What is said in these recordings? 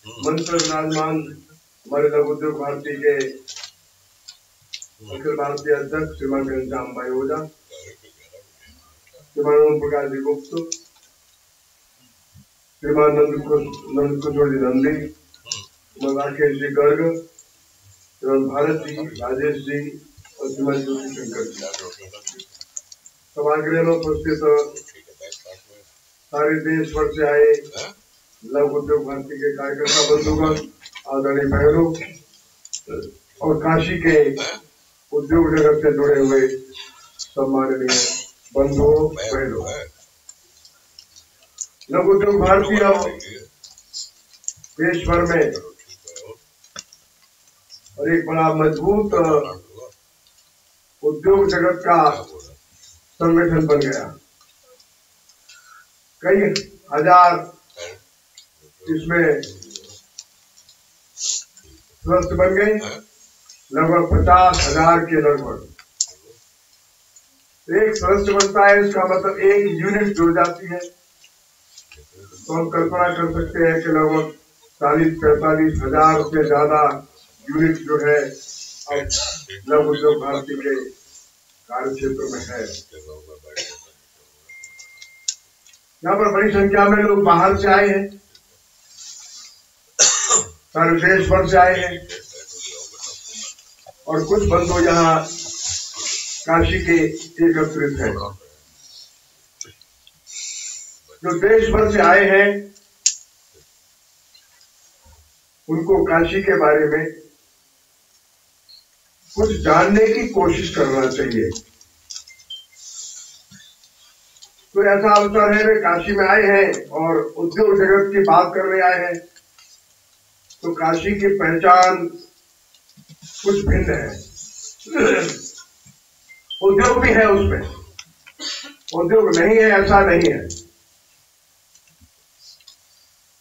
मंच पर विराजमान हमारे लघु उद्योग भारती के अखिल भारतीय अध्यक्ष श्रीमान घनश्याम भाई ओझा, श्रीमान ओम प्रकाश जी गुप्त, श्रीमान नंद कुशोर जी नंदी, श्रीमान राकेश जी गर्ग, श्रीमान भारत जी, राजेश जी और श्रीमान ज्योति शंकर जी। सभागृह में उपस्थित सारे देश भर से आए लघु उद्योग भारती के कार्यकर्ता बंधुगण, आदरणीय बहनों और काशी के उद्योग जगत से जुड़े हुए सम्माननीय बंधुओं बहनों, लघु उद्योग भारती अब देश भर में और एक बड़ा मजबूत उद्योग जगत का संगठन बन गया। कई हजार इसमें सदस्य बन गए, लगभग 50,000 के लगभग। एक सदस्य बनता है, इसका मतलब एक यूनिट जुड़ जाती है। तो हम कल्पना कर सकते हैं कि लगभग 40-45 हजार से ज्यादा यूनिट जो है अब लघु उद्योग भारती के कार्य क्षेत्र में है। यहाँ पर बड़ी संख्या में लोग बाहर से आए हैं, सारे देश भर से आए हैं और कुछ बंधु यहाँ काशी के एकत्रित हैं। जो देश भर से आए हैं उनको काशी के बारे में कुछ जानने की कोशिश करना चाहिए। तो ऐसा अवसर है, वे काशी में आए हैं और उद्योग जगत की बात करने आए हैं, तो काशी की पहचान कुछ भिन्न है। उद्योग भी है उसमें, उद्योग नहीं है ऐसा नहीं है।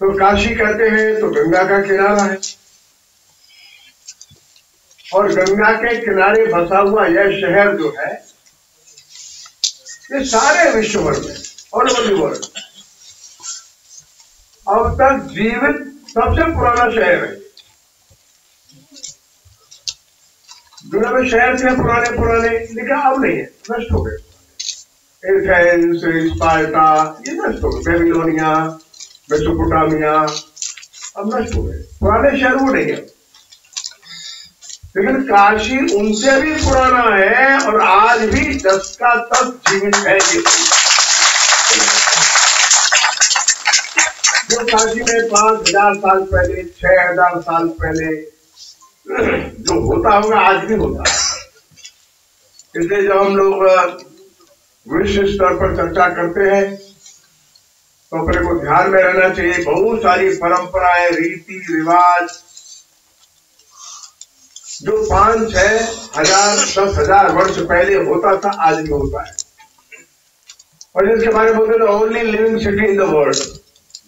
तो काशी कहते हैं तो गंगा का किनारा है और गंगा के किनारे बसा हुआ यह शहर जो है ये सारे विश्व भर में और वर्ल्ड अब तक जीवित सबसे पुराना शहर है। दुनिया में शहर थे पुराने लेकिन अब नहीं है, नष्ट हो गए। एथेंस, स्पार्टा ये नष्ट हो गए, बेबीलोनिया, मेसोपोटामिया अब नष्ट हो गए, पुराने शहर वो नहीं है। लेकिन काशी उनसे भी पुराना है और आज भी 10 का 10 जीवित है। जो काशी में 5,000 साल पहले, 6,000 साल पहले जो होता होगा आज भी होता है। इसलिए जब हम लोग विश्व स्तर पर चर्चा करते हैं तो अपने को ध्यान में रहना चाहिए, बहुत सारी परंपराएं, रीति रिवाज जो 5-6 हजार 10,000 वर्ष पहले होता था आज भी होता है। और इसके बारे में बोलते हैं only living city in the world,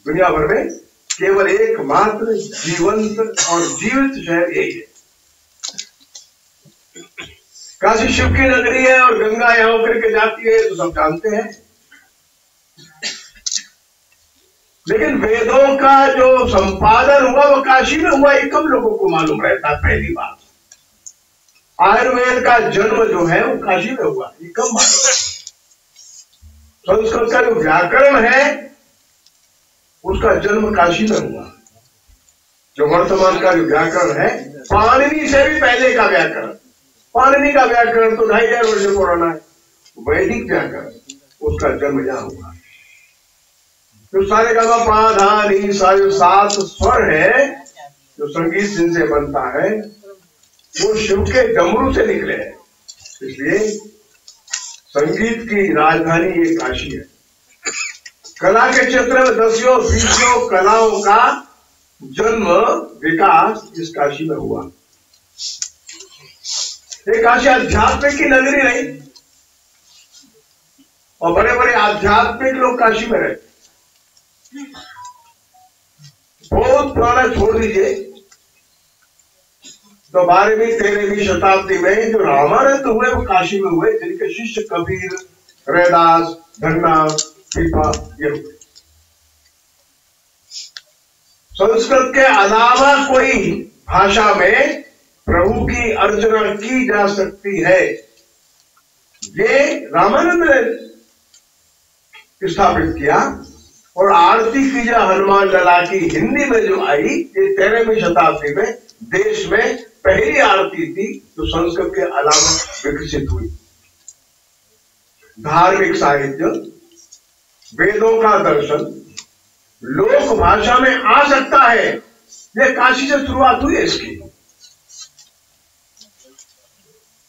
दुनिया भर में केवल एकमात्र जीवंत और जीवित शहर यही है। काशी शिव की नगरी है और गंगा यहाँ होकर के जाती है तो सब जानते हैं। लेकिन वेदों का जो संपादन हुआ वो काशी में हुआ, ये कम लोगों को मालूम रहता। पहली बात, आयुर्वेद का जन्म जो है वो काशी में हुआ, ये कम मालूम है। संस्कृत का जो व्याकरण है उसका जन्म काशी में हुआ। जो वर्तमान का जो व्याकरण है पाणिनि से भी पहले का व्याकरण, पाणिनि का व्याकरण तो 2,500 वर्ष पुराना है। वैदिक व्याकरण उसका जन्म यहाँ हुआ। जो सारे का पा धा नी सा जो 7 स्वर है जो संगीत जिनसे बनता है वो शिव के डमरू से निकले हैं। इसलिए संगीत की राजधानी ये काशी है। कला के क्षेत्र में 10-20 कलाओं का जन्म विकास इस काशी में हुआ। ये काशी आध्यात्मिक की नगरी रही और बड़े बड़े आध्यात्मिक लोग काशी में रहे। बहुत पुराना छोड़ दीजिए तो 12वीं 13वीं शताब्दी में जो रामानंद हुए वो काशी में हुए, जिनके शिष्य कबीर, रैदास, धन्ना, पीपा ये हुए। संस्कृत के अलावा कोई भाषा में प्रभु की अर्चना की जा सकती है, ये रामानंद ने स्थापित किया। और आरती की जो हनुमान लला की हिंदी में जो आई, ये 13वीं शताब्दी में देश में पहली आरती थी जो संस्कृत के अलावा विकसित हुई। धार्मिक साहित्य, वेदों का दर्शन लोक भाषा में आ सकता है, ये काशी से शुरुआत हुई है इसकी।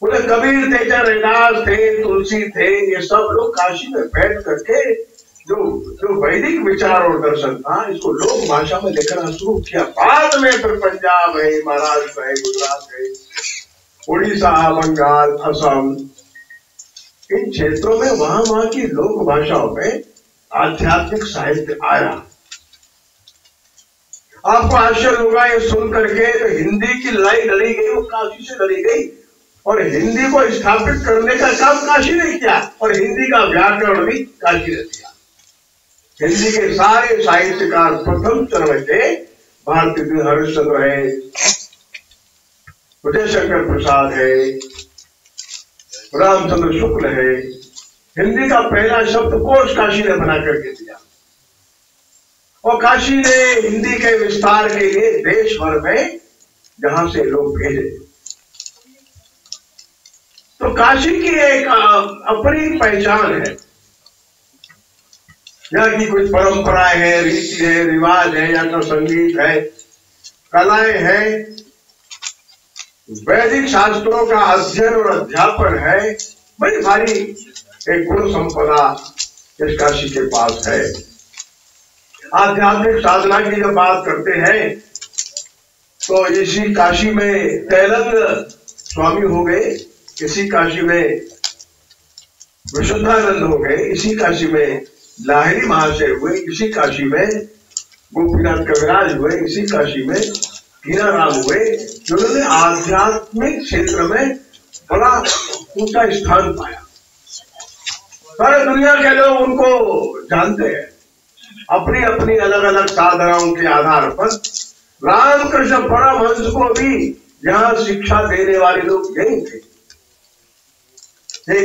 बोले कबीर थे, रविदास थे, तुलसी थे, ये सब लोग काशी में बैठ करके जो वैदिक विचार और दर्शन था इसको लोक भाषा में लिखना शुरू किया। बाद में फिर पंजाब है, महाराष्ट्र है, गुजरात है, उड़ीसा, बंगाल, असम, इन क्षेत्रों में वहां की लोक भाषाओं में आध्यात्मिक साहित्य आया। आपको आश्चर्य होगा ये सुन करके, तो हिंदी की लड़ाई लड़ी गई वो काशी से लड़ी गई, और हिंदी को स्थापित करने का काम काशी ने किया, और हिंदी का व्याकरण भी काशी ने किया। हिंदी के सारे साहित्यकार प्रथम चरण के भारती हरिश्चंद्र है, विजय शंकर प्रसाद है, रामचंद्र शुक्ल है। हिंदी का पहला शब्दकोश काशी ने बना करके दिया, और काशी ने हिंदी के विस्तार के लिए देश भर में जहां से लोग भेजे। तो काशी की एक अपनी पहचान है, यहाँ की कुछ परंपराएं है, रीति है, रिवाज है, यहाँ का संगीत है, कलाएं हैं, वैदिक शास्त्रों का अध्ययन और अध्यापन है, बड़ी भारी एक गुण संपदा इस काशी के पास है। आध्यात्मिक साधना की जब बात करते हैं तो इसी काशी में तैलंग स्वामी हो गए, इसी काशी में विशुद्धानंद हो गए, इसी काशी में लाहिड़ी महाशय हुए, इसी काशी में गोपीनाथ कविराज हुए, इसी काशी में हीराराम हुए, जिन्होंने आध्यात्मिक क्षेत्र में बड़ा ऊंचा स्थान पाया। सारे दुनिया के लोग उनको जानते हैं, अपनी अपनी अलग अलग साधनाओं के आधार पर। रामकृष्ण परमहंस को भी यहाँ शिक्षा देने वाले लोग यही थे।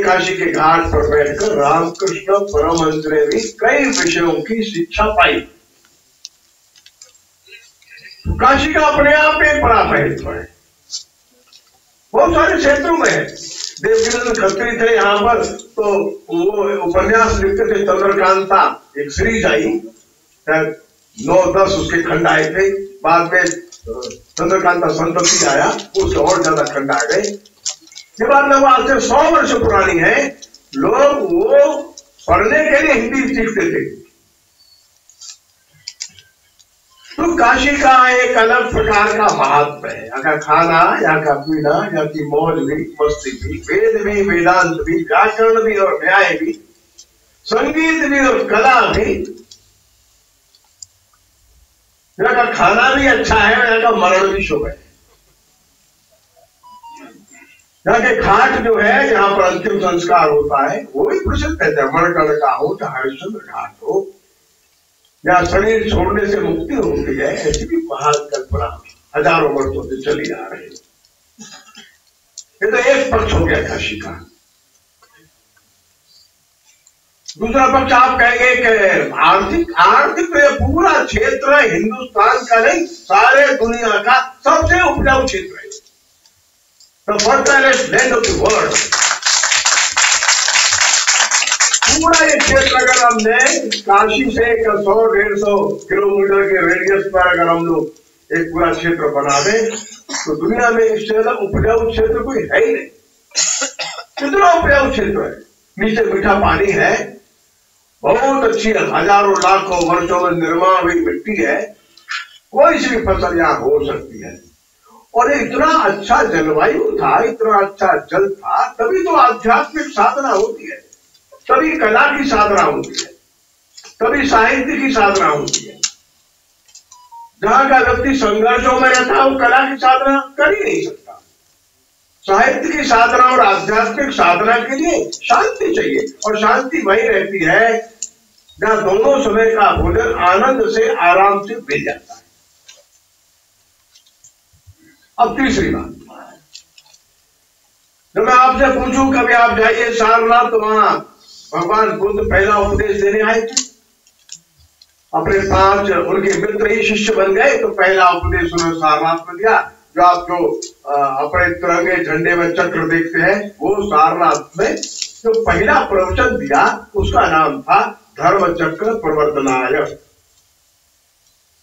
काशी के घाट पर बैठकर रामकृष्ण परमहंस ने भी कई विषयों की शिक्षा पाई। काशी का अपने आप में एक बड़ा महत्व है, बहुत सारे क्षेत्रों में है। देवकीनंद खत्री थे यहाँ पर, तो वो उपन्यास लिखते थे, चंद्रकांता एक सीरीज आई, 9-10 उसके खंड आए थे। बाद में चंद्रकांता संतति आया, उससे और ज्यादा खंड आ गए। ये बात लगभग आज से 100 वर्ष पुरानी है। लोग वो पढ़ने के लिए हिंदी सीखते थे। तो काशी का एक अलग प्रकार का महात्मा है। यहाँ का खाना, यहाँ का पीना, यहाँ की मौज भी, मस्ती भी, वेद भी, वेदांत भी, व्याकरण भी और न्याय भी, संगीत भी और कला भी। यहाँ का खाना भी अच्छा है, यहाँ का मरण भी शुभ है। यहाँ के घाट जो है, जहां पर अंतिम संस्कार होता है, वो भी प्रसिद्ध है। मणिकर्ण का हो, चाहे हरिश्चंद्र घाट हो, या शरीर छोड़ने से मुक्ति होती है, ऐसी भी महान कल्पना हजारों वर्षों से चली आ रही है। ये तो एक पक्ष हो गया काशी का। दूसरा पक्ष आप कहेंगे कि आर्थिक पूरा क्षेत्र हिंदुस्तान का नहीं, सारे दुनिया का सबसे उपजाऊ क्षेत्र है। The fertilest land of the world। पूरा ये क्षेत्र अगर हमने काशी से 100-150 किलोमीटर के रेडियस पर अगर हम लोग एक पूरा क्षेत्र बना दें, तो दुनिया में इससे ज्यादा उपजाऊ क्षेत्र कोई है ही नहीं। कितना उपजाऊ क्षेत्र है, नीचे मीठा पानी है, बहुत अच्छी हजारों लाखों वर्षों में निर्माण हुई मिट्टी है, कोई सी भी फसल यहाँ हो सकती है। और इतना अच्छा जलवायु था, इतना अच्छा जल था, तभी तो आध्यात्मिक साधना होती है, तभी कला की साधना होती है, तभी साहित्य की साधना होती है। जहां का व्यक्ति संघर्षों में रहता है वो कला की साधना कर ही नहीं सकता। साहित्य की साधना और आध्यात्मिक साधना के लिए शांति चाहिए, और शांति वही रहती है जहां दोनों समय का भोजन आनंद से आराम से मिल जाता है। अब तीसरी बात, जब मैं आपसे पूछूं कभी आप जाइए सारनाथ तो वहां भगवान बुद्ध पहला उपदेश देने आए थे, अपने 5 उनके मित्र ही शिष्य बन गए, तो पहला उपदेश उन्होंने सारनाथ में दिया। जो आप जो अपने तिरंगे झंडे में चक्र देखते हैं, वो सारनाथ में जो पहला प्रवचन दिया उसका नाम था धर्म चक्र प्रवर्तनाय।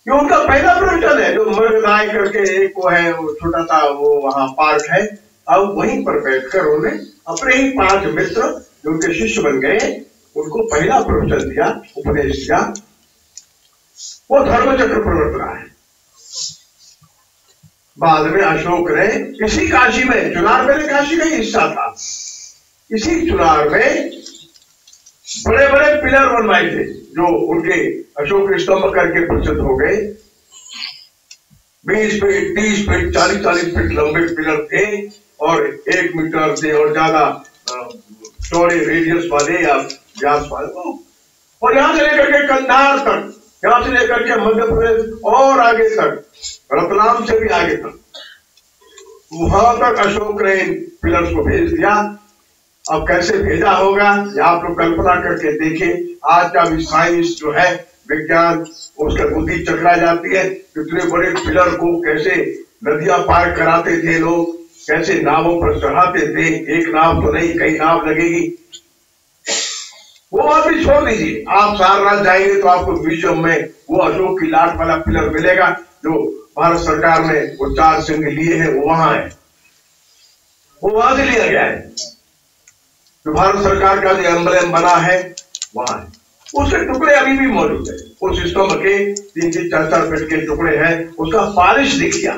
ये उनका पहला प्रवचन है। जो मृगराय करके एक वो है, वो छोटा सा वो वहां पार्क है, अब वहीं पर बैठकर उन्होंने अपने ही 5 मित्र जो उनके शिष्य बन गए उनको पहला प्रवचन दिया, उपदेश दिया, वो धर्म चक्र प्रवर्तनाय है। बाद में अशोक ने इसी काशी में, चुनार मेले काशी का ही हिस्सा था, इसी चुनार में बड़े बड़े पिलर बनवाए थे जो उनके अशोक स्तंभ करके प्रसिद्ध हो गए। 20 फीट 30 फीट 40 फीट लंबे पिलर थे और 1 मीटर से और ज्यादा चौड़े रेडियस वाले या व्यास वाले, और यहां से लेकर के कंधार तक, यहां से लेकर के मध्य प्रदेश और आगे तक, रतलाम से भी आगे तक, वहां तक अशोक ने इन पिलर्स को भेज दिया। अब कैसे भेजा होगा ये आप लोग कल्पना करके देखिए। आज का भी साइंस जो है, विज्ञान, उसका बुद्धि चकरा जाती है। इतने बड़े पिलर को कैसे नदियां पार कराते थे लोग, कैसे नावों पर चढ़ाते थे। एक नाव तो नहीं, कई नाव लगेगी। वो आप भी छोड़ दीजिए, आप सारनाथ जाएंगे तो आपको म्यूजियम में वो अशोक की लाट वाला पिलर मिलेगा जो भारत सरकार ने वो 4 सिंह लिए हैं, वो वहां है, वो वहां से लिया गया है। जो भारत सरकार का जो एम्बलम बना है वहां है, उसके टुकड़े अभी भी मौजूद है। उस स्तंभ के 3-3, 4-4 फीट के टुकड़े हैं, उसका पॉलिश देखिए।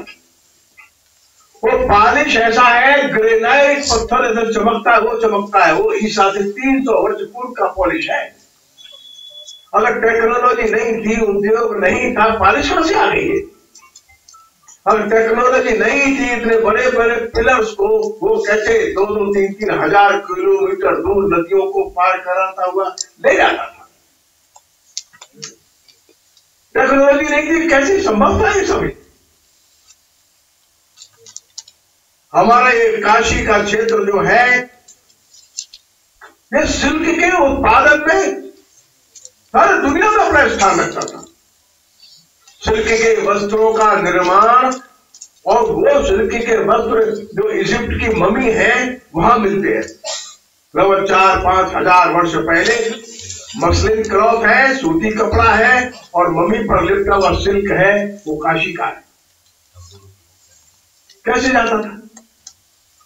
वो पॉलिश ऐसा है, ग्रेनाइट पत्थर ऐसा चमकता है, वो चमकता है। वो ईसा से 300 वर्ष पूर्व का पॉलिश है। अगर टेक्नोलॉजी नहीं थी, उद्योग नहीं था, पॉलिश कहां से आ गई है? अगर टेक्नोलॉजी नहीं थी, इतने बड़े बड़े पिलर्स को वो कैसे 2-2, 3-3 हजार किलोमीटर दूर नदियों को पार कराता हुआ ले जाता था? टेक्नोलॉजी नहीं थी, कैसे संभव था ये सभी? हमारा ये काशी का क्षेत्र जो है, ये सिल्क के उत्पादन में सारी दुनिया में अपना स्थान रखता था। सिल्क के वस्त्रों का निर्माण, और वो सिल्क के वस्त्र जो इजिप्ट की ममी है वहां मिलते हैं। लगभग 4-5 हजार वर्ष पहले मसलिन क्लॉथ है, सूती कपड़ा है, और ममी पर लिपटा हुआ सिल्क है, वो काशी का है। कैसे जाता था?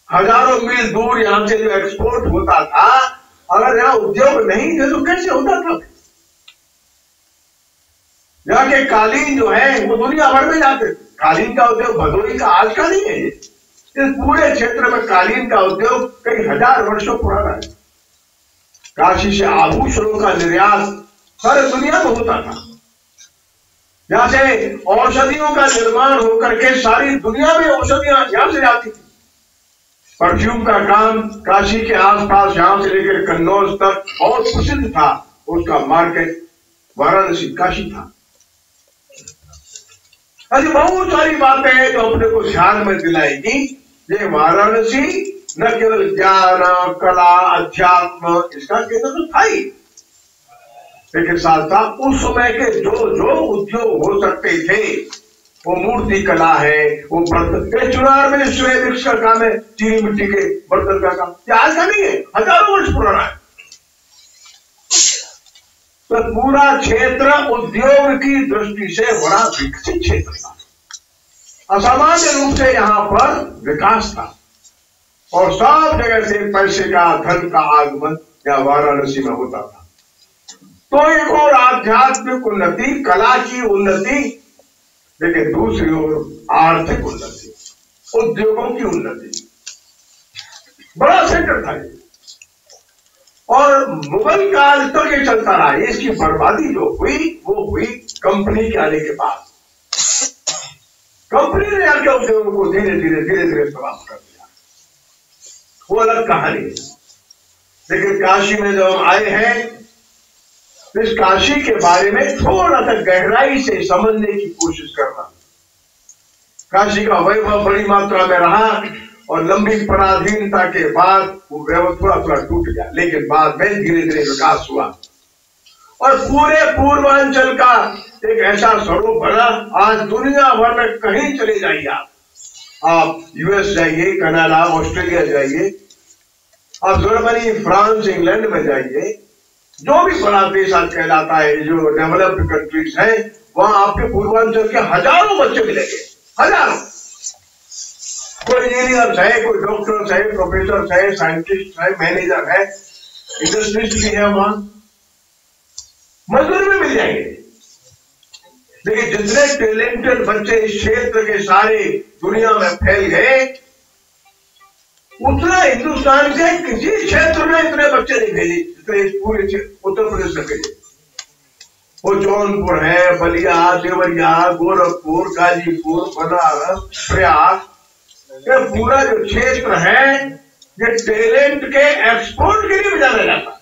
हजारों मील दूर यहां से जो एक्सपोर्ट होता था, अगर यहां उद्योग नहीं थे तो कैसे होता था? यहाँ के कालीन जो है वो दुनिया भर में जाते। कालीन का उद्योग भदोही का आज का नहीं है, इस पूरे क्षेत्र में कालीन का उद्योग कई हजार वर्षों पुराना है। काशी से आभूषणों का निर्यात सारे दुनिया में होता था। यहाँ से औषधियों का निर्माण होकर के सारी दुनिया में औषधियां यहां से जाती थी। परफ्यूम का काम काशी के आसपास, यहां से लेकर कन्नौज तक बहुत प्रसिद्ध था। उसका मार्केट वाराणसी, काशी था। ऐसी बहुत सारी बातें हैं जो अपने को ध्यान में दिलाएगी। ये वाराणसी न केवल ज्ञान, कला, अध्यात्म इसका केंद्र तो था ही, लेकिन साथ साथ उस समय के जो जो उद्योग हो सकते थे, वो मूर्ति कला है, वो बर्तन, चुनार में श्रेय वृक्ष का काम है, चीनी मिट्टी के बर्तन का काम, ये आज का नहीं है, हजारों वर्ष पुराना है। तो पूरा क्षेत्र उद्योग की दृष्टि से बड़ा विकसित क्षेत्र था। असामान्य रूप से यहां पर विकास था, और सब जगह से पैसे का, धन का आगमन यहाँ वाराणसी में होता था। तो एक और आध्यात्मिक उन्नति, कला की उन्नति, लेकिन दूसरी ओर आर्थिक उन्नति, उद्योगों की उन्नति, बड़ा सेंटर था ये। और मुगल काल तक ये चलता रहा। इसकी बर्बादी जो हुई वो हुई कंपनी के आने के बाद। कंपनी ने आके उद्योगों को धीरे धीरे समाप्त कर दिया, वो अलग कहानी है। लेकिन काशी में जब हम आए हैं, इस काशी के बारे में थोड़ा सा गहराई से समझने की कोशिश करना। काशी का वैभव बड़ी मात्रा में रहा और लंबी पराधीनता के बाद वो वैभव थोड़ा थोड़ा टूट गया, लेकिन बाद में धीरे धीरे विकास हुआ और पूरे पूर्वांचल का एक ऐसा स्वरूप बना। आज दुनिया भर में कहीं चले जाइए, आप यूएस जाइए, कनाडा, ऑस्ट्रेलिया जाइए, आप जर्मनी, फ्रांस, इंग्लैंड में जाइए, जो भी बड़ा देश आज कहलाता है, जो डेवलप्ड कंट्रीज है, वहां आपके पूर्वांचल के हजारों बच्चे मिलेंगे, हजारों। कोई इंजीनियर है, कोई डॉक्टर है, प्रोफेसर है, साइंटिस्ट है, मैनेजर है, इंडस्ट्रिस्ट भी है, वहां मजदूर भी मिल जाएंगे। लेकिन जितने टैलेंटेड बच्चे इस क्षेत्र के सारे दुनिया में फैल गए, उतना हिंदुस्तान के किसी क्षेत्र में इतने बच्चे नहीं भेजे जितने पूरे उत्तर प्रदेश में भेजे। वो जौनपुर है, बलिया, देवरिया, गोरखपुर, गाजीपुर, बनारस, प्रयाग, ये पूरा जो क्षेत्र है, ये टैलेंट के एक्सपोर्ट के लिए जाना जाता है।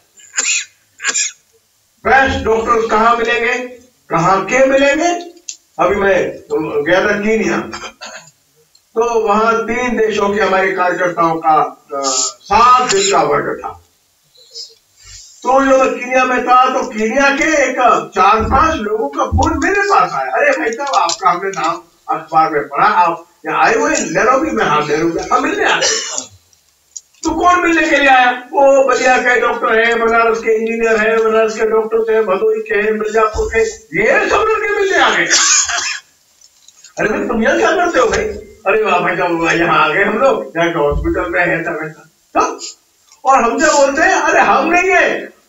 बेस्ट डॉक्टर्स कहाँ मिलेंगे, कहाँ के मिलेंगे? अभी मैं गया था कीनिया, तो वहां 3 देशों के हमारे कार्यकर्ताओं का 7 दिन का वर्ग था। तो जो मैं कीनिया में था, तो कीनिया के एक 4-5 लोगों का फोन मेरे पास आया। अरे भाई साहब, आपका हमने नाम अखबार में पढ़ा, आप यहाँ आए हुए नैरोबी में। हाँ, नैरोबी हम मिलने आते। तो कौन मिलने के लिए आया? वो बलिया के डॉक्टर है, बनारस के इंजीनियर है, बनारस के डॉक्टर है, भदोही के, मिर्जापुर के, ये सब लड़के मिलने आ गए। अरे भाई तुम यहाँ क्या करते हो भाई? अरे वाह भाई साहब, यहाँ आ गए हम लोग, यहाँ के हॉस्पिटल में है वैसा। और हमसे बोलते हैं, अरे हम नहीं है,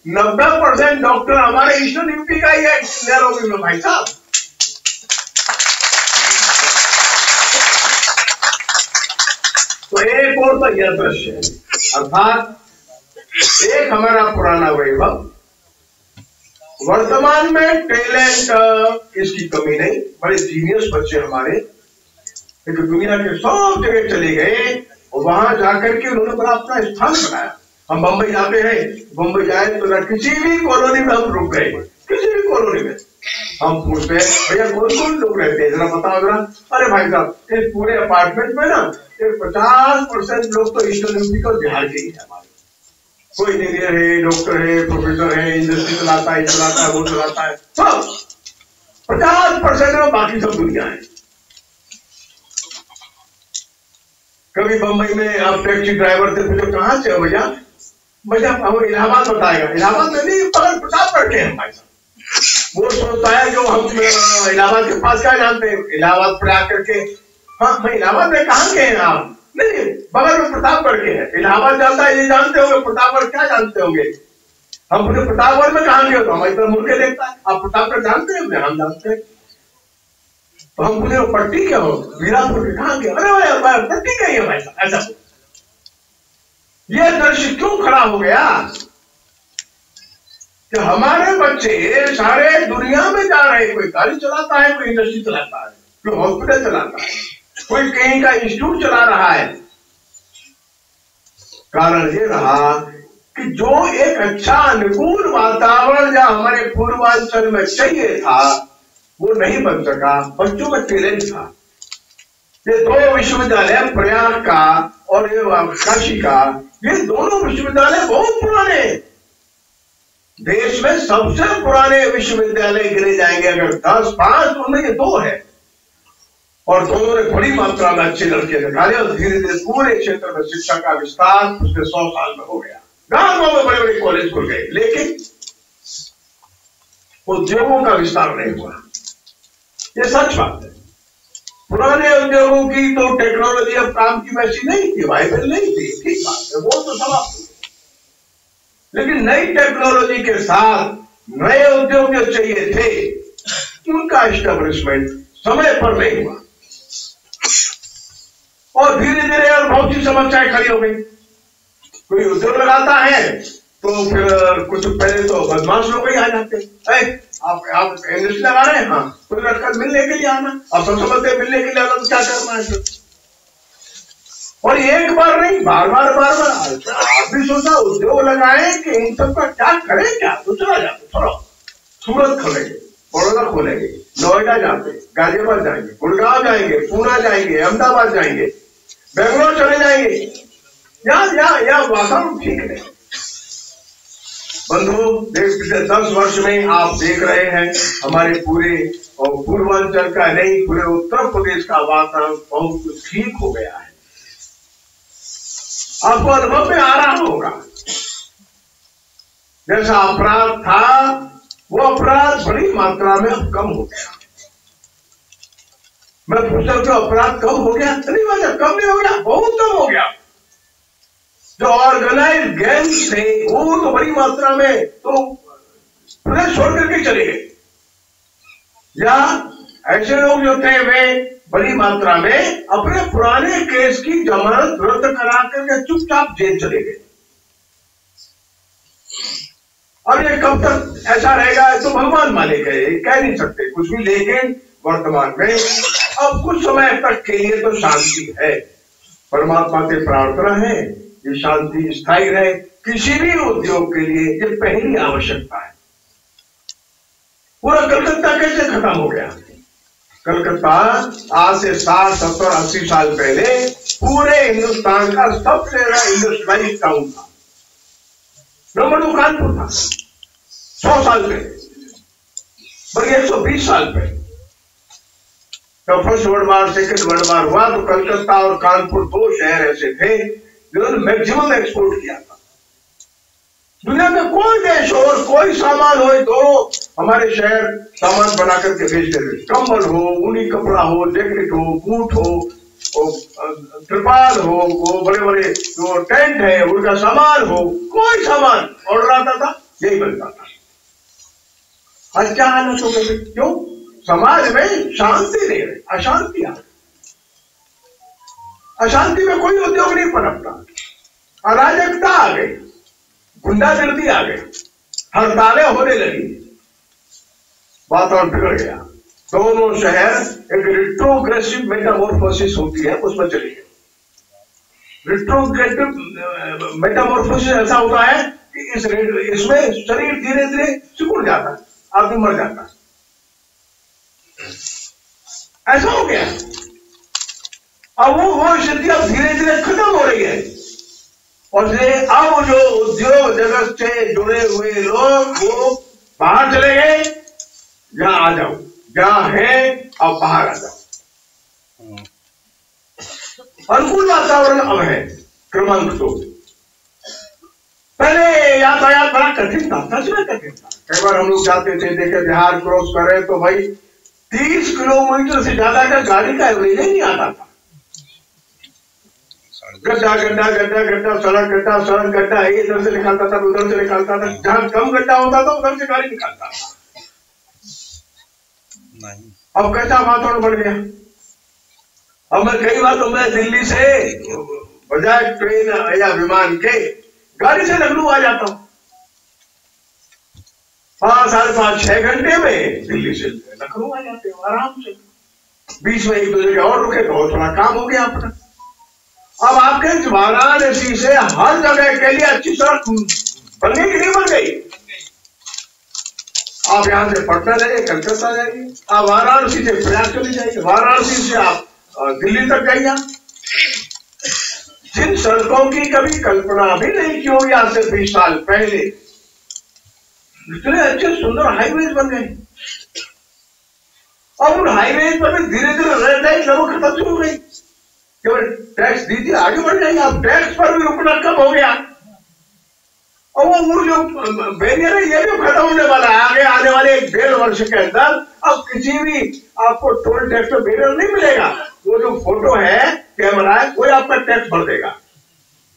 90% डॉक्टर हमारे ईस्टर्न यूपी का ही है नैरोबी में भाई साहब। तो एक और तो यह दृश्य है, अर्थात एक हमारा पुराना वैभव, वर्तमान में टैलेंट इसकी कमी नहीं, बड़े जीनियस बच्चे हमारे, लेकिन दुनिया के सब जगह चले गए और वहां जाकर के उन्होंने बड़ा अपना स्थान बनाया। हम बंबई जाते हैं, बंबई जाए तो ना किसी भी कॉलोनी में हम रुक गए, किसी भी कॉलोनी में हम पूछते हैं, भैया कौन कौन लोग रहते हैं, जरा बताओ जरा। अरे भाई साहब, इस पूरे अपार्टमेंट में ना 50% लोग तो ईस्टर्न यूपी का, बिहार के ही है हमारे। कोई इंजीनियर है, डॉक्टर है, प्रोफेसर है, इंडस्ट्री चलाता है, वो चलाता है, सब 50% में, बाकी सब दुनिया है। कभी बंबई में आप टैक्सी ड्राइवर से पूछो कहां से हो भैया, भैया हम इलाहाबाद बताएगा, इलाहाबाद में नहीं, बगल प्रतापगढ़ के हैं भाई साहब। वो सोचता है जो हम इलाहाबाद के पास क्या जानते हैं, इलाहाबाद प्रयाग करके, हाँ मैं इलाहाबाद में कहाँ के हैं आप? नहीं, बगल में प्रतापगढ़ के हैं। इलाहाबाद जाता है, ये जानते होंगे, प्रतापगढ़ क्या जानते होंगे? हम पूरे प्रतापगढ़ में कहाँ के हो? हमारी तरफ मुड़ के देखता है, आप प्रतापगढ़ जानते हैं? हम जानते हैं। तो हम पूछे पट्टी क्या हो, वीरापुर के कहाँ के? अरे भाई पट्टी क्या है भाई साहब, ऐसा। ये दृश्य क्यों खड़ा हो गया कि हमारे बच्चे सारे दुनिया में जा रहे हैं, कोई गाड़ी चलाता है, कोई इंडस्ट्री चलाता है, कोई हॉस्पिटल चलाता है, कोई कहीं का इंस्टीट्यूट चला रहा है। कारण ये रहा कि जो एक अच्छा अनुकूल वातावरण जहां हमारे पूर्वांचल में चाहिए था, वो नहीं बन सका। बच्चों में टैलेंट था। ये 2 विश्वविद्यालय, प्रयाग का और ये काशी का, ये दोनों विश्वविद्यालय बहुत पुराने, देश में सबसे पुराने विश्वविद्यालय गिने जाएंगे अगर 10-5, उनमें ये 2 है। और दोनों ने बड़ी मात्रा में अच्छे लड़के निकाले और धीरे धीरे पूरे क्षेत्र में शिक्षा का विस्तार पिछले 100 साल में हो गया। गांव में बड़े बड़े कॉलेज खुल गए, लेकिन उद्योगों का विस्तार नहीं हुआ। ये सच बात है। पुराने उद्योगों की तो टेक्नोलॉजी अब काम की वैसी नहीं थी, वाइबल नहीं थी, ठीक बात है, वो तो समाप्त हुई। लेकिन नई टेक्नोलॉजी के साथ नए उद्योग जो चाहिए थे, उनका एस्टेब्लिशमेंट समय पर नहीं हुआ और धीरे धीरे और बहुत सी समस्याएं खड़ी हो गई। कोई उद्योग लगाता है तो फिर कुछ पहले तो बदमाश लोग ही आ जाते हैं, आप इंडस्ट्री लगा रहे हैं, हाँ कोई लड़का मिलने के लिए आना, अब सब समझते मिलने के लिए आना तो क्या करना है। और एक बार नहीं, बार बार आप भी सोचा उद्योग लगाए कि इन सबका क्या करें, क्या तो चला जाते, थोड़ा सूरत खोलेंगे, बड़ौदा खोलेंगे, नोएडा जाते, गाजियाबाद जाएंगे, गुड़गांव जाएंगे, पूना जाएंगे, अहमदाबाद जाएंगे, बेंगलोर चले जाएंगे। यहाँ वातावरण ठीक है। बंधु, पिछले 10 वर्ष में आप देख रहे हैं हमारे पूरे पूर्वांचल का नहीं, पूरे उत्तर प्रदेश का वातावरण बहुत ठीक हो गया है। आपको अनुभव में आ रहा होगा, जैसा अपराध था वो अपराध बड़ी मात्रा में अब कम हो गया। मैं पूछता हूं कि अपराध कम हो गया? नहीं वजह कम नहीं हो गया, बहुत कम हो गया। जो ऑर्गेनाइज गैंग्स थे वो तो बड़ी मात्रा में तो प्रदेश छोड़ करके चले गए, या ऐसे लोग जो थे वे बड़ी मात्रा में अपने पुराने केस की जमानत रद्द करा करके चुपचाप जेल चले गए। और ये कब तक ऐसा रहेगा तो भगवान मालिक है, कह नहीं सकते कुछ भी। लेकिन वर्तमान में अब कुछ समय तक के लिए तो शांति है। परमात्मा से प्रार्थना है ये शांति स्थायी रहे। किसी भी उद्योग के लिए ये पहली आवश्यकता है। पूरा कलकत्ता कैसे खत्म हो गया? कलकत्ता आज से 60, 70, 80 साल पहले पूरे हिंदुस्तान का सबसे बड़ा इंडस्ट्रियलाइज्ड टाउन था। नंबर 2 कानपुर था 100 साल पहले, बल्कि 120 साल पहले। तो first world war, second world war हुआ तो कलकत्ता और कानपुर 2 शहर ऐसे थे जिन्होंने मैक्सिमम एक्सपोर्ट किया था। दुनिया में कोई देश हो और कोई सामान हो, दोनों हमारे शहर सामान बना करके बेचते थे। कंबल हो, ऊनी कपड़ा हो, जैकेट हो, बूट हो, त्रिपाल हो, वो बड़े बड़े जो टेंट है उनका सामान हो, कोई सामान ऑर्डर आता था यही बनता था। आज क्या हालत हो गई? क्यों? समाज में शांति नहीं रही, अशांति आ गई। अशांति में कोई उद्योग नहीं पनपता, अराजकता आ गई, गुंडागर्दी आ गई, हड़तालें होने लगी, वातावरण बिगड़ गया। दोनों शहर एक रिट्रोग्रेसिव मेटामॉर्फोसिस होती है उसमें चली गई। रिट्रोग्रेसिव मेटामॉर्फोसिस ऐसा होता है कि इसमें शरीर धीरे धीरे सिकुड़ जाता है, आदमी मर जाता है। ऐसा हो गया। अब वो स्थिति अब धीरे धीरे खत्म हो रही है। और अब जो उद्योग जगत से जुड़े हुए लोग वो बाहर चले गए, जहां आ जाओ, जहां है अब बाहर आ जाओ। अनुकूल वातावरण अब है। क्रमांक 2, पहले यातायात बड़ा कठिन था, सच में कठिन था। कई बार हम लोग जाते थे, देखे बिहार क्रॉस करें तो भाई 30 किलोमीटर से ज्यादा का गाड़ी का एवरेज ही नहीं आता था। गड्ढा गड्ढा गड्ढा गड्ढा, सड़क गड्ढा, सड़क गड्ढा, इधर से निकालता था, उधर से निकालता था। जहां कम गड्ढा होता था उधर से गाड़ी निकालता था। अब कैसा वातावरण बढ़ गया। अब मैं कई बार तो मैं दिल्ली से बजाय ट्रेन या विमान के गाड़ी से लखनऊ आ जाता हूं। 5, 5.5, 6 घंटे में दिल्ली से लखनऊ आ जाते हो आराम से। बीच में 1-2 जगह और रुके तो थोड़ा काम हो गया अपना। अब आपके वाराणसी से हर जगह के लिए अच्छी सड़क बन गई कि नहीं बन गई? आप यहां से पटना जाइए, कलकत्ता जाइए, आप वाराणसी से प्रयाग चले जाइए, वाराणसी से आप दिल्ली तक जाइए। जिन सड़कों की कभी कल्पना भी नहीं की होगी आज से 20 साल पहले, इतने अच्छे सुंदर हाईवेज बन गए। अब उन हाईवेज पर भी धीरे धीरे रेड लाइट लगभग खत्म हो गई। केवल टैक्स दीजिए आगे बढ़ जाएंगे। अब टैक्स पर भी रुकना कम हो गया। और वो जो बैरियर है ये भी खत्म होने वाला है। आगे आने वाले 1-1.5 वर्ष के अंदर अब किसी भी आपको टोल टैक्स में बैरियर नहीं मिलेगा। वो जो फोटो है, कैमरा है, कोई आपका टैक्स भर देगा,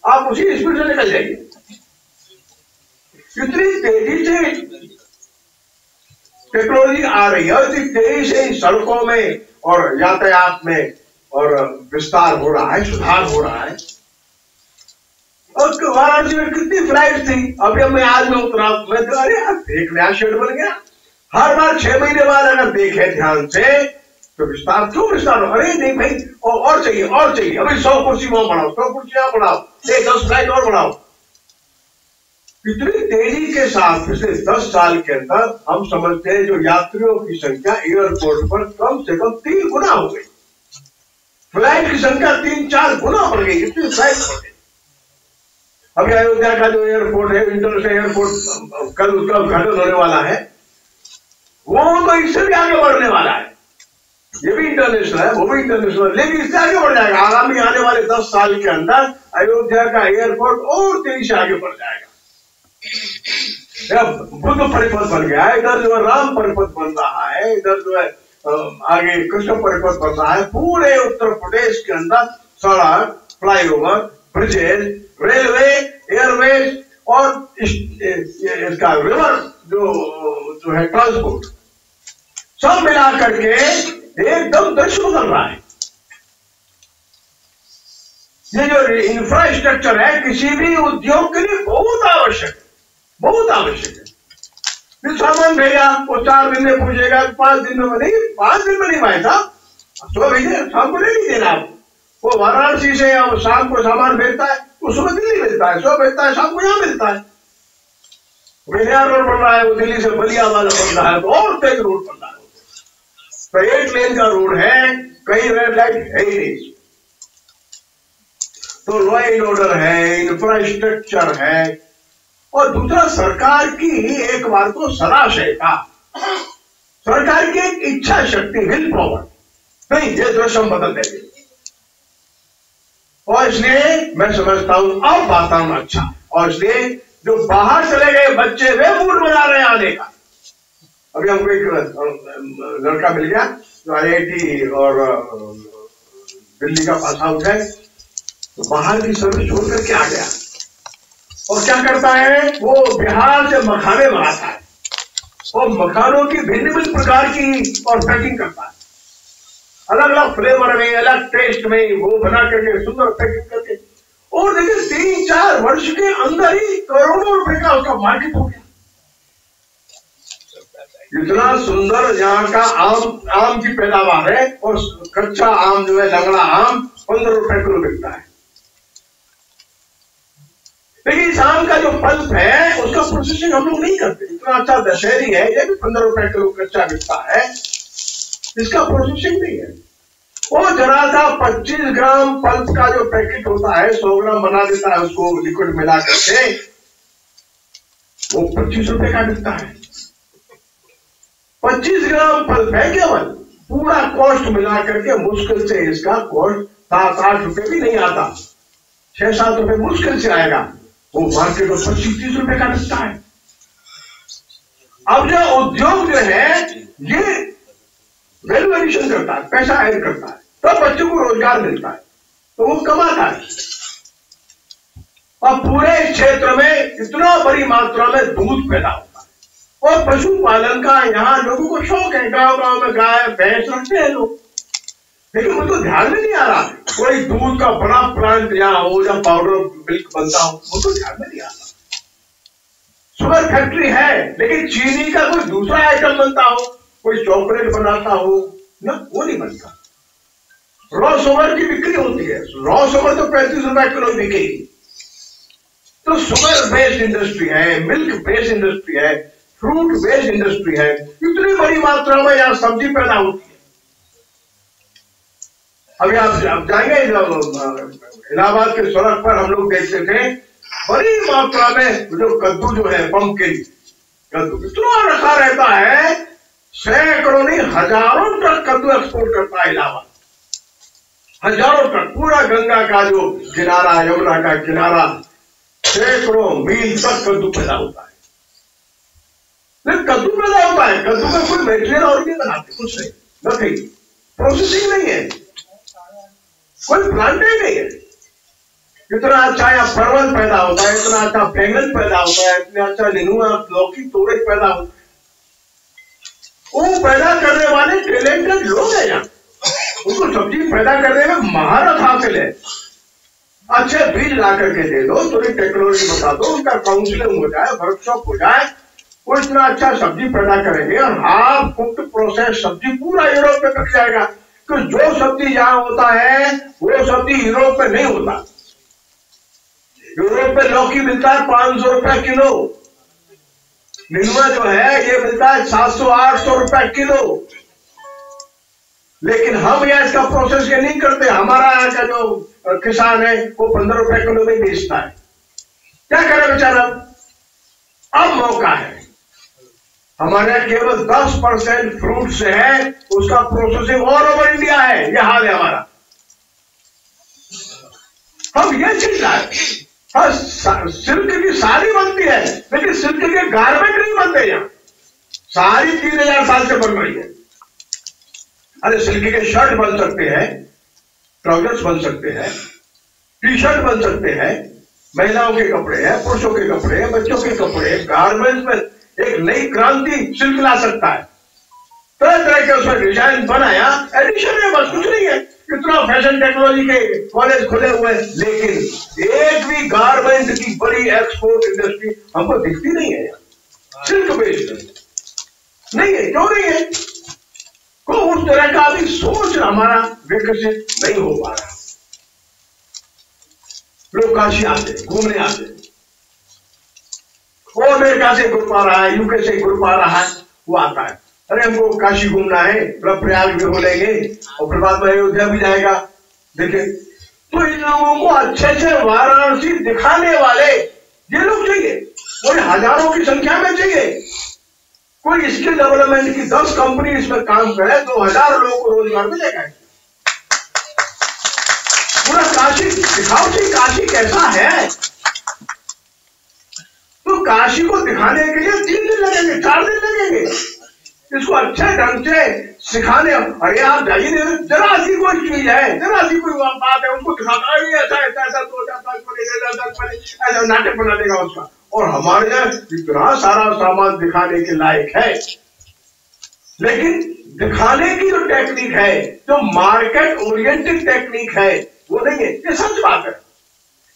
आप उसी स्पीड से निकल जाएंगे। इतनी तेजी से टेक्नोलॉजी आ रही है, इतनी तेजी से सड़कों में और यातायात में और विस्तार हो रहा है, सुधार हो रहा है। और वाराणसी में कितनी फ्लाइट थी। अभी मैं आज में उतरा, मैं तो अरे यार एक नया शेड बन गया। हर बार 6 महीने बाद अगर देखे ध्यान से तो विस्तार क्यों विस्तार हो? अरे नहीं भाई और चाहिए और चाहिए। अभी 100 कुर्सी वहां बढ़ाओ, 100 कुर्सी यहां बढ़ाओ, 10 फ्लाइट और बढ़ाओ। इतनी तेजी के साथ पिछले 10 साल के अंदर हम समझते हैं जो यात्रियों की संख्या एयरपोर्ट पर कम से कम 3 गुना हो गई। फ्लाइट की संख्या 3-4 गुना बढ़ गई, इतनी फ्लाइट बढ़ गई। अभी अयोध्या का जो एयरपोर्ट है, इंटरनेशनल एयरपोर्ट, कल उसका उद्घाटन होने वाला है, वो तो इससे भी आगे बढ़ने वाला है। ये भी इंटरनेशनल है, वो भी इंटरनेशनल, लेकिन इससे आगे बढ़ जाएगा। आगामी आने वाले 10 साल के अंदर अयोध्या का एयरपोर्ट और तेजी से आगे बढ़ जाएगा। बुद्ध परिपथ बन गया है, इधर जो है राम परिपथ बन रहा है, इधर जो है आगे कृष्ण परिपथ बन रहा है। पूरे उत्तर प्रदेश के अंदर सड़क, फ्लाईओवर, ब्रिजेज, रेलवे, एयरवेज और इसका रिवर जो है ट्रांसपोर्ट, सब मिला करके एकदम दृश्य बदल रहा है। ये जो इंफ्रास्ट्रक्चर है किसी भी उद्योग के लिए बहुत आवश्यक है, बहुत आवश्यक है। फिर सामान भेजा, वो 4 दिन में पूछेगा, 5 दिन में नहीं, 5 दिन में नहीं भाई साहब, सुबह भेजे, शाम को नहीं देना आपको। वो वाराणसी से शाम को सामान भेजता है, वो सुबह दिल्ली मिलता है, सुबह भेजता है, शाम को यहाँ मिलता है। विनया रोड बन रहा है, वो दिल्ली से बलिया वाला बन रहा है, तो और तेज रोड बन रहा है। तो 8 लेन का रोड है, कहीं रेड लाइट है ही नहीं। तो लॉ एंड ऑर्डर है, इंफ्रास्ट्रक्चर है, और दूसरा सरकार की एक बार तो सदाशयता, सरकार की एक इच्छा शक्ति, विल पावर, नहीं ये दृश्य हम बदल देंगे। और इसलिए मैं समझता हूं अब वातावरण अच्छा, और इसलिए जो बाहर चले गए बच्चे वे मूड बना रहे हैं आने का। अभी हमको एक लड़का मिल गया जो IIT और दिल्ली का पास आउट है, तो बाहर की सर्विस छोड़ करके आ गया, और क्या करता है, वो बिहार से मखाने बनाता है, और मखानों की भिन्न भिन्न प्रकार की और पैकिंग करता है, अलग अलग फ्लेवर में, अलग टेस्ट में, वो बना करके सुंदर पैकिंग करके, और देखिए 3-4 वर्ष के अंदर ही करोड़ों रुपए का उसका मार्केट हो गया। इतना सुंदर यहाँ का आम की पैदावार है, और कच्चा आम जो है, लंगड़ा आम 15 रुपए किलो बिकता है। लेकिन इस आम का जो पल्प है उसका प्रोसेसिंग हम लोग नहीं करते। इतना अच्छा दशहरी है, ये भी 15 रुपए किलो कच्चा बिकता है, इसका प्रोसेसिंग नहीं है। वो जरा सा 25 ग्राम पल्प का जो पैकेट होता है, 100 ग्राम बना देता है, उसको लिक्विड मिला करके वो 25 रुपए का बिकता है। 25 ग्राम पल्प है केवल, पूरा कॉस्ट मिला करके मुश्किल से इसका कॉस्ट 7-8 रुपए भी नहीं आता, 6-7 रुपए मुश्किल से आएगा। वो मार्केट में 25-30 रुपए का बिकता है। अब जो उद्योग जो है ये वैल्यू एडिशन करता है, पैसा ऐड करता है, तो बच्चों को रोजगार मिलता है, तो वो कमाता है। और पूरे क्षेत्र में इतना बड़ी मात्रा में दूध पैदा होता है, और पशुपालन का यहाँ लोगों को शौक है। गांव गांव में गाय भैंस रखते हैं लोग, लेकिन मुझे ध्यान में नहीं आ रहा कोई दूध का बड़ा प्लांट यहाँ हो या पाउडर मिल्क बनता हो, वो तो ध्यान में नहीं आता। शुगर फैक्ट्री है, लेकिन चीनी का कोई दूसरा आइटम बनता हो, कोई चॉकलेट बनाता हो ना, वो नहीं बनता। रॉ शुगर की बिक्री होती है, रॉ शुगर तो 35 रुपए किलो बिकेगी। तो शुगर बेस्ड इंडस्ट्री है, मिल्क बेस्ड इंडस्ट्री है, फ्रूट बेस्ड इंडस्ट्री है, इतनी बड़ी मात्रा में यहाँ सब्जी पैदा होती है। अभी आप जाएंगे इलाहाबाद के सड़क पर, हम लोग देखते थे बड़ी मात्रा में जो कद्दू जो है, पंपकिन कद्दू इतना रखा रहता है, सैकड़ों नहीं हजारों ट्रक कद्दू एक्सपोर्ट करता है इलाहाबाद, हजारों ट्रक। पूरा गंगा का जो किनारा, यमुना का किनारा, सैकड़ों मील तक कद्दू पैदा होता है। लेकिन कद्दू पैदा होता है, कद्दू का कोई मटेरियल और नहीं बनाते, कुछ नहीं, नथिंग, प्रोसेसिंग नहीं है, कोई प्लांट ही नहीं है। इतना अच्छा यहाँ परवल पैदा होता है, इतना अच्छा बैंगन पैदा होता है, इतना अच्छा नेनुआ, लौकी, तोरई पैदा होता है। वो पैदा करने वाले टैलेंटेड लोग हैं यहाँ, उनको सब्जी पैदा करने में महारत हासिल है। अच्छे बीज ला करके दे दो, थोड़ी टेक्नोलॉजी बता दो, उनका काउंसलिंग हो जाए, वर्कशॉप हो जाए, वो इतना अच्छा सब्जी पैदा करेंगे, और हाफ कुक्ड प्रोसेस सब्जी पूरा यूरोप में बिक जाएगा। तो जो सब्जी यहाँ होता है वो सब्जी यूरोप में नहीं होता। यूरोप में लौकी मिलता है 500 रुपए किलो, नेनुआ जो है ये मिलता है 700-800 रुपए किलो। लेकिन हम यहाँ इसका प्रोसेस ये नहीं करते। हमारा यहाँ का जो किसान है वो 15 रुपए किलो में बेचता है। क्या करे बेचारा? अब मौका है। हमारे यहाँ केवल 10% फ्रूट से है, उसका प्रोसेसिंग ऑल ओवर इंडिया है। यह हाल है हमारा। हम ये चीज लाए। हाँ, सिल्क की साड़ी बनती है, लेकिन सिल्क के गारमेंट नहीं बनते यहाँ। सारी 3000 साल से बन रही है। अरे सिल्क के शर्ट बन सकते हैं, ट्राउजर्स बन सकते हैं, टी शर्ट बन सकते हैं, महिलाओं के कपड़े हैं, पुरुषों के कपड़े हैं, बच्चों के कपड़े हैं। गारमेंट्स में एक नई क्रांति सिल्क ला सकता है। तरह तरह के उसमें डिजाइन बनाया, एडिशन है, बस कुछ नहीं है। इतना फैशन टेक्नोलॉजी के कॉलेज खुले हुए, लेकिन एक भी गारमेंट की बड़ी एक्सपोर्ट इंडस्ट्री हमको दिखती नहीं है। सिल्क बेस्ड नहीं है। क्यों नहीं है? को उस तरह का भी सोच हमारा विकसित नहीं हो पा रहा। लोग काशी आते, घूमने आते, वो अमेरिका से ग्रुप आ रहा है, यूके से ग्रुप आ रहा है, वो आता है। अरे हमको काशी घूमना है, प्रयाग भी हो लेंगे और फिर बाद में अयोध्या भी जाएगा। देखिए, तो इन लोगों को अच्छे से वाराणसी दिखाने वाले ये लोग चाहिए। वो हजारों की संख्या में चाहिए। कोई स्किल डेवलपमेंट की 10 कंपनी इसमें काम करे, 2000 लोगों को रोजगार मिलेगा। पूरा काशी दिखाओ कि काशी कैसा है। तो काशी को दिखाने के लिए 3 दिन लगेंगे, 4 दिन लगेंगे इसको अच्छे ढंग से सिखाने। अरे आप जाइए, जरा सी कोई चीज है, जरा सी कोई बात है, उसको दिखाता है ऐसा ऐसा ऐसा 2-4-5 ऐसा नाटक बना देगा उसका। और हमारे यहाँ इतना सारा सामान दिखाने के लायक है, लेकिन दिखाने की जो टेक्निक है, जो मार्केट ओरिएंटेड टेक्निक है, वो नहीं है। ये सच बात है।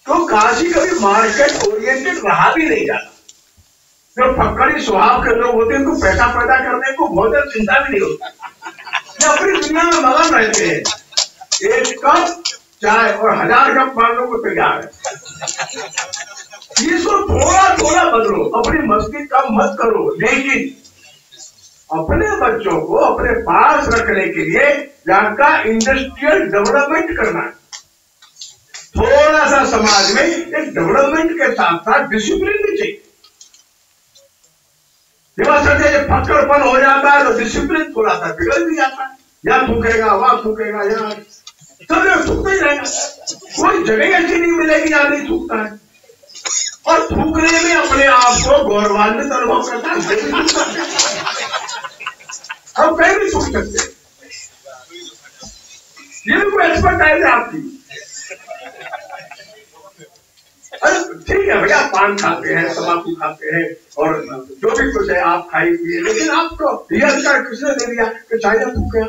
तो काशी कभी मार्केट ओरिएंटेड रहा भी नहीं जाता। जो फक्कड़ी स्वभाव के लोग होते हैं, उनको पैसा पैदा करने को बहुत ज्यादा चिंता भी नहीं होता। ये अपनी दुनिया में मगन रहते हैं। 1 कप चाय और 1000 कप मारने को तैयार है। इसको थोड़ा थोड़ा बदलो, अपनी मस्ती कम मत करो, लेकिन अपने बच्चों को अपने पास रखने के लिए यहाँ का इंडस्ट्रियल डेवलपमेंट करना है। थोड़ा सा समाज में एक डेवलपमेंट के साथ साथ डिसिप्लिन भी चाहिए। फक्कड़पन हो जाता है तो डिसिप्लिन थोड़ा सा बिगड़ भी जाता है। या थूकेगा, वहां थूकेगा, यहाँ सब लोग थूकते ही रहेगा। कोई जगह ऐसी नहीं मिलेगी यहाँ नहीं थूकता है। और थूकने में अपने आप को गौरवान्वित अनुभव करता है। हम कहीं भी थूक सकते हैं। ये भी कोई एक्सपर्टाइज है आपकी। अरे ठीक है भैया, पान खाते हैं, तंबाकू खाते हैं और जो भी कुछ है आप खाई पिए, लेकिन आपको यह अधिकार किसने दे दिया कि चाइना थूकेगा?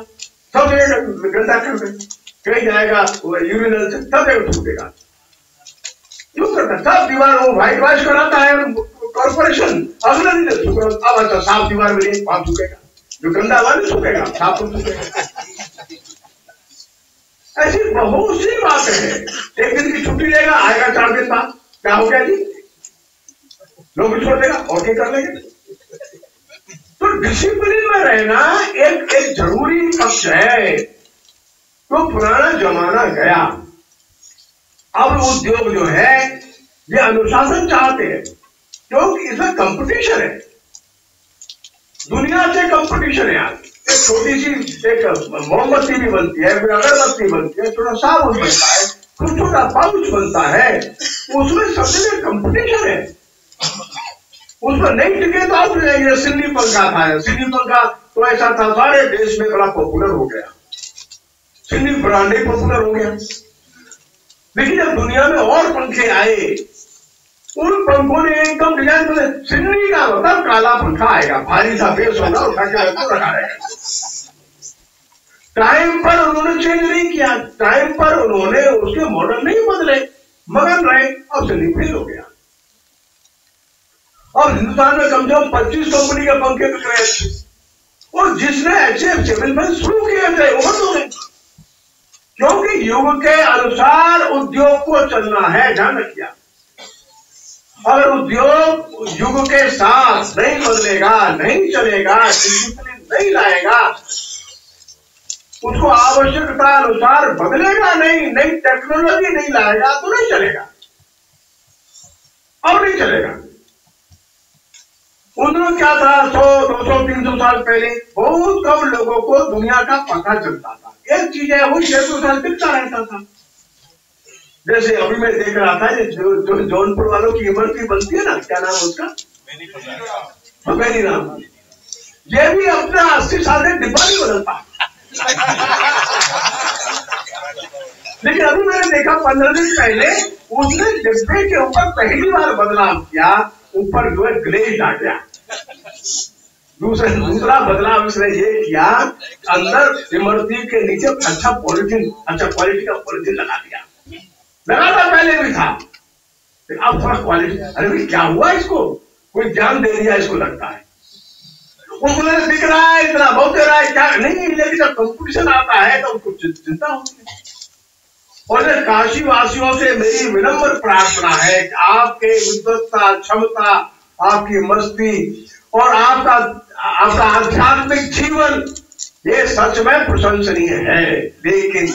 सब जगह गंदा कर दे, कहीं जाएगा यूरिनल से सब जगह थूकेगा। क्यों करता? सब दीवार वो व्हाइट वॉश कराता है कॉर्पोरेशन, अगले दिन थूकेगा। अब अच्छा साफ दीवार में वहां थूकेगा, जो गंदा हुआ नहीं थूकेगा, साफ तो थूकेगा। ऐसी बहुत सी बातें हैं। 1 दिन की छुट्टी लेगा, आएगा 4 दिन बाद, क्या हो गया जी? लोग भी छोड़ देगा और क्या कर लेंगे? तो डिसिप्लिन में रहना एक जरूरी पक्ष है। तो पुराना जमाना गया, अब उद्योग जो है ये अनुशासन चाहते हैं, क्योंकि इसमें कंपटीशन है, दुनिया से कंपटीशन है। आज एक छोटी सी एक मोमबत्ती भी बनती है, फिर अगरबत्ती बनती है, थोड़ा साबुन बनता है, कुछ छोटा पाउच बनता है, उसमें सबसे कंपटीशन है। उसमें नहीं टिके तो आउट जाएंगे। सिल्ली पंखा था, सिल्ली पंखा तो ऐसा था सारे देश में बड़ा पॉपुलर हो गया, सिल्ली ब्रांड ही पॉपुलर हो गया। लेकिन जब दुनिया में और पंखे आए, उन पंखों ने एकदम डिजाइन बने। सिल्ली का मतलब काला पंखा आएगा, भारी सा बेस होगा, उठा के रखा रहेगा। टाइम पर उन्होंने चेंज नहीं किया, टाइम पर उन्होंने उसके मॉडल नहीं बदले, मगन रहे, अब सिल्ली फेल हो गया। और हिंदुस्तान में कम से कम 25 कंपनी के पंखे बिक रहे थे, और जिसने ऐसे एक्सपेरिमेंट शुरू किए थे वो बंद हो गए, क्योंकि युग के अनुसार उद्योग को चलना है। ध्यान रखिए, अगर उद्योग युग के साथ नहीं बदलेगा, नहीं चलेगा, डिसिप्लिन नहीं लाएगा, उसको आवश्यकता अनुसार बदलेगा नहीं, नई टेक्नोलॉजी नहीं लाएगा तो नहीं चलेगा, अब नहीं चलेगा। उन क्या था, 100, 200, 300 साल पहले बहुत कम लोगों को दुनिया का पता चलता था। एक चीज है, वो 600 साल दिखता रहता था। जैसे अभी मैं देख रहा था जो जौनपुर वालों की इमरती बनती है ना, क्या नाम है उसका, बेनी राम, ये भी अपना 80 साल से डिब्बा नहीं बदलता। लेकिन अभी मैंने देखा 15 दिन पहले उसने डिब्बे के ऊपर पहली बार बदलाव किया, ऊपर जो है ग्लेज डाल दिया। दूसरा बदलाव उसने ये किया, अंदर इमरती के नीचे अच्छा क्वालिटी का पॉलिथीन लगा दिया। लगा था पहले भी था, अब थोड़ा क्वालिटी, अरे भाई क्या हुआ इसको, कोई ध्यान दे दिया इसको, लगता है उसको दिख रहा है इतना बहुत दे रहा है, क्या नहीं, लेकिन जब कंपटीशन आता है तो उसको चिंता होती है। और काशी वासियों से मेरी विनम्र प्रार्थना है कि आपके विद्वत्ता, क्षमता, आपकी मस्ती और आपका आध्यात्मिक जीवन ये सच में प्रशंसनीय है। लेकिन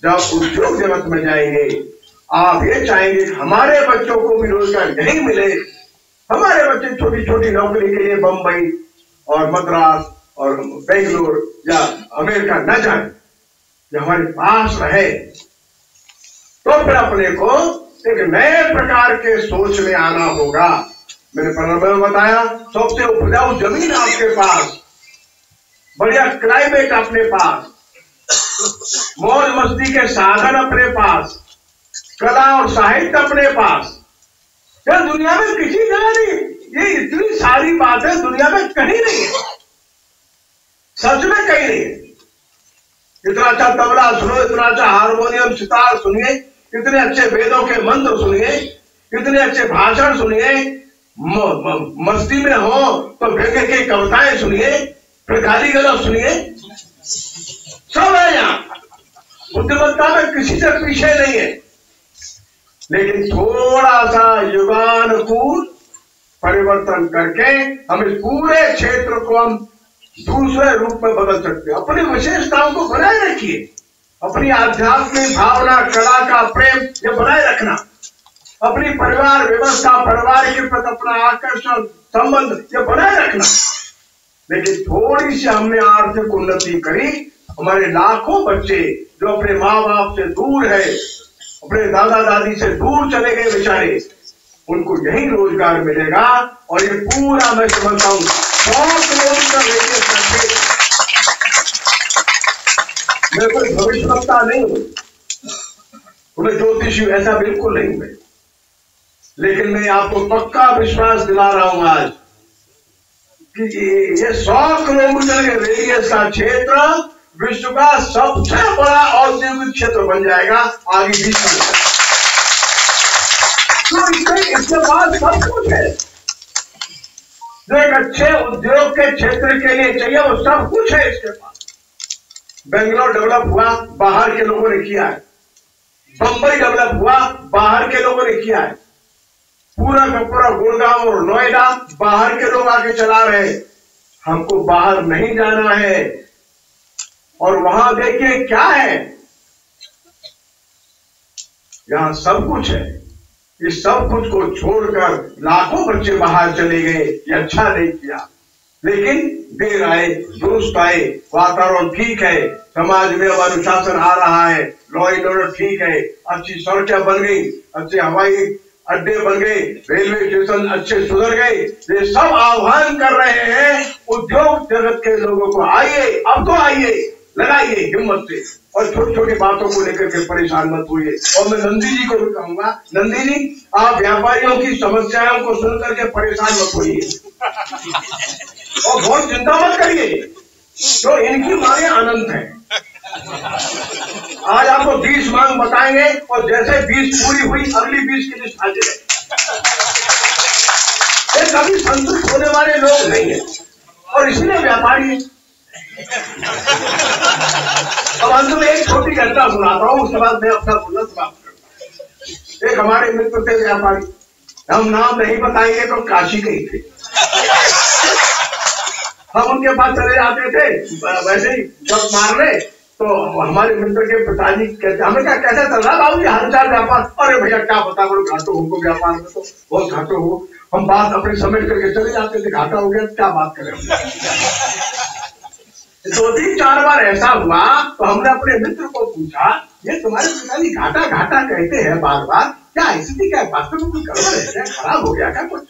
जब उद्योग जगत में जाएंगे, आप ये चाहेंगे कि हमारे बच्चों को भी रोजगार नहीं मिले, हमारे बच्चे छोटी छोटी नौकरी के लिए बंबई और मद्रास और बेंगलोर या अमेरिका न जाए, जो हमारे पास रहे, तो फिर अपने को एक नए प्रकार के सोच में आना होगा। मैंने प्रारंभ में बताया, सबसे उपजाऊ जमीन आपके पास, बढ़िया क्लाइमेट अपने पास, मौज मस्ती के साधन अपने पास, कला और साहित्य अपने पास, यह दुनिया में किसी जगह नहीं। ये इतनी सारी बातें दुनिया में कहीं नहीं है, सच में कहीं नहीं है। इतना अच्छा तबला सुनो, इतना अच्छा हारमोनियम सितार सुनिए, इतने अच्छे वेदों के मंत्र सुनिए, इतने अच्छे भाषण सुनिए, मस्ती में हो तो व्यंग्य की कविताएं सुनिए, फिर गाली गलौज सुनिए, सब है यहाँ। बुद्धिमत्ता में किसी से पीछे नहीं है। लेकिन थोड़ा सा युगानुकूल परिवर्तन करके हम इस पूरे क्षेत्र को हम दूसरे रूप में बदल सकते हैं। अपनी विशेषताओं को बनाए रखिए, अपनी आध्यात्मिक भावना, कला का प्रेम ये बनाए रखना, अपनी परिवार व्यवस्था, परिवार के प्रति अपना आकर्षण, संबंध ये बनाए रखना। लेकिन थोड़ी सी हमने आर्थिक उन्नति करी, हमारे लाखों बच्चे जो अपने माँ बाप से दूर है, अपने दादा दादी से दूर चले गए बेचारे, उनको यही रोजगार मिलेगा। और ये पूरा मैं समझता हूं 100 किलोमीटर रेडियस करके, मैं कोई भविष्यवक्ता नहीं हूं, तुम्हें ज्योतिषी ऐसा बिल्कुल नहीं है, लेकिन मैं आपको पक्का विश्वास दिला रहा हूं आज कि ये 100 किलोमीटर के रेडियस का क्षेत्र विश्व का सबसे बड़ा औद्योगिक क्षेत्र बन जाएगा आगे 20 साल। तो इसके बाद सब कुछ है जो एक अच्छे उद्योग के क्षेत्र के लिए चाहिए, वो सब कुछ है इसके पास। बेंगलोर डेवलप हुआ, बाहर के लोगों ने किया है। बंबई डेवलप हुआ, बाहर के लोगों ने किया है। पूरा का पूरा गुड़गांव और नोएडा बाहर के लोग आके चला रहे हैं। हमको बाहर नहीं जाना है। और वहां देखिए क्या है, यहां सब कुछ है। इस सब कुछ को छोड़कर लाखों बच्चे बाहर चले गए, ये अच्छा नहीं किया। लेकिन देर आए दुरुस्त आए, वातावरण ठीक है, समाज में अब अनुशासन आ रहा है, लॉ एंड ऑर्डर ठीक है, अच्छी सड़कें बन गई, अच्छे हवाई अड्डे बन गए, रेलवे स्टेशन अच्छे सुधर गए। ये सब आह्वान कर रहे हैं उद्योग जगत के लोगों को, आइए, अब तो आइए, लगाइए हिम्मत से, और छोटी छोटी बातों को लेकर के परेशान मत होइए। और मैं नंदी जी को भी कहूंगा, नंदी जी आप व्यापारियों की समस्याओं को सुन करके परेशान मत होइए और बहुत चिंता मत करिए, तो इनकी मांगे अनंत है। आज आपको 20 मांग बताएंगे और जैसे 20 पूरी हुई अगली 20 की लिस्ट हाजिर है। ये कभी संतुष्ट होने वाले लोग नहीं है और इसलिए व्यापारी। अब अंत में एक छोटी घटना सुनाता हूं, उसके बाद मैं अपना बोलना समाप्त करूंगा। एक हमारे मित्र थे व्यापारी, हम नाम नहीं बताएंगे तो काशी के ही थे। हम उनके पास चले जाते थे वैसे ही जब मारने, तो हमारे मित्र के पिताजी कहते, हमें क्या कैसा चल रहा बाबू जी हालचाल व्यापार? अरे भैया क्या बता करो, घाटो हमको व्यापार में तो बहुत घाटो हो। हम बात अपने समेट करके चले जाते थे, घाटा हो गया क्या बात करें। 2-3-4 बार ऐसा हुआ तो हमने अपने मित्र को पूछा, ये तुम्हारे पिताजी घाटा घाटा कहते हैं बार बार, क्या स्थिति क्या वास्तव में कुछ गड़बड़ है क्या, खराब हो गया क्या कुछ?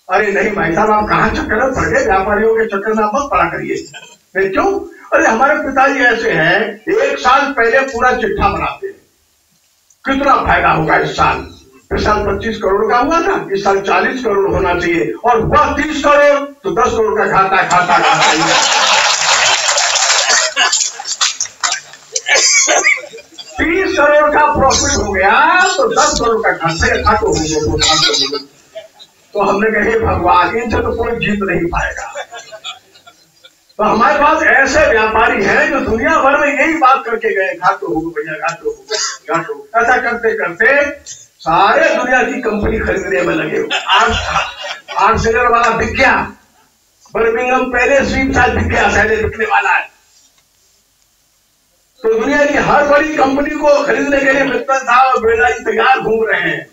अरे नहीं भाई साहब, आप कहाँ चक्कर में पड़ गए, व्यापारियों के चक्कर में आप मत पड़ा करिए। क्यों? अरे हमारे पिताजी ऐसे हैं, 1 साल पहले पूरा चिट्ठा बनाते हैं, कितना फायदा होगा इस साल। पिछले साल 25 करोड़ का हुआ था, इस साल 40 करोड़ होना चाहिए, और हुआ 30 करोड़ तो 10 करोड़ का घाटा खाता खाता 30 करोड़ का प्रॉफिट हो गया तो 10 करोड़ का घाटा हो गया। तो हमने कहे भगवान इनसे तो कोई जीत नहीं पाएगा। तो हमारे पास ऐसे व्यापारी हैं जो दुनिया भर में यही बात करके गए, घाटो हो भैया, घाटो हो घाटो। ऐसा करते करते सारे दुनिया की कंपनी खरीदने में लगे। आर्ट सेलर वाला बिक गया, बर्मिंघम पैलेस भी शायद बिक गया, पहले बिकने वाला है। तो दुनिया की हर बड़ी कंपनी को खरीदने के लिए मित्तल साहब और बेड़ा जी तैयार घूम रहे हैं।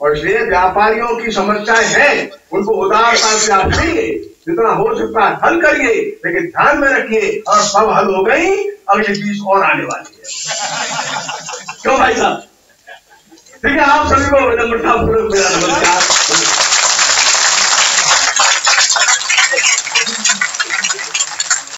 और इसलिए व्यापारियों की समस्याएं हैं, उनको उदारता से आप सुनिए, जितना हो सकता है हल करिए, लेकिन ध्यान में रखिए और सब हल हो गई, अगली 20 और आने वाली है। क्यों भाई साहब? ठीक है, आप सभी को विनम्रता पूर्वक मेरा नमस्कार।